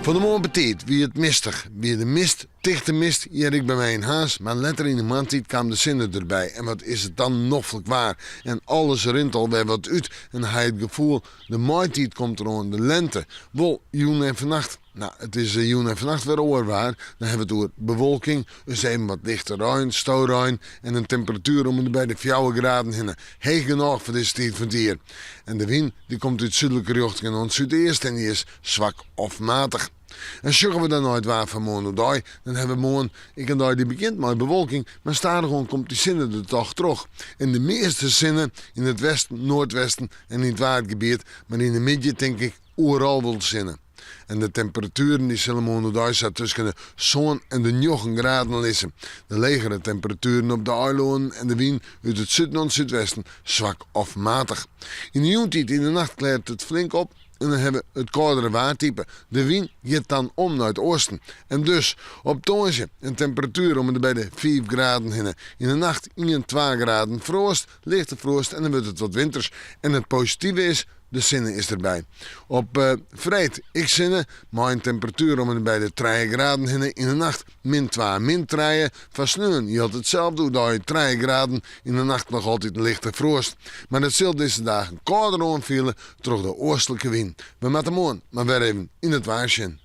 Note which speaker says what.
Speaker 1: Van de morgen betiet wie het mistig, wie de mist, dichte mist, hier ik bij mij in huis. Maar later in de maandtijd kwam de zinnen erbij. En wat is het dan noffelijk waar. En alles rint alweer wat uit. En hij het gevoel, de maaitijd komt er aan, de lente. Wol, joen en vannacht. Nou, het is joen en vannacht weer oorwaar. Dan hebben we het over bewolking, dus even wat lichte ruin, stooruin en een temperatuur om bij de 4 graden heen. Heeg genoeg voor deze tijd van het jaar. En de wind die komt uit zuidelijke richting en het zuidoost en die is zwak of matig. En zoeken we dan nooit waar van morgen op dag, dan hebben we morgen, ik en dag die begint met bewolking, maar stadig komt die zinnen er toch terug. En de meeste zinnen in het westen, noordwesten en in het waardgebied, maar in de midden denk ik overal wel zinnen. En de temperaturen die zullen morgen op dag tussen de zon en de 9 graden liggen. De legere temperaturen op de eilonen en de wind uit het zuiden en zuidwesten zwak of matig. In de joentijd in de nacht kleurt het flink op. En dan hebben we het koudere waardtype. De wind gaat dan om naar het oosten. En dus op Toonsje een temperatuur om bij de 5 graden heen. In de nacht 1 2 graden frost, lichte frost en dan wordt het wat winters. En het positieve is, de zinnen is erbij. Op vrijdag, ik zinnen, maar een temperatuur om bij de 3 graden heen. In de nacht min 2, min 3. Van sneeuwen, je had hetzelfde, daar je 3 graden. In de nacht nog altijd een lichte frost. Maar het zal deze dagen kouder aanvielen door de oostelijke wind. We moeten morgen maar weer even in het waarsjen.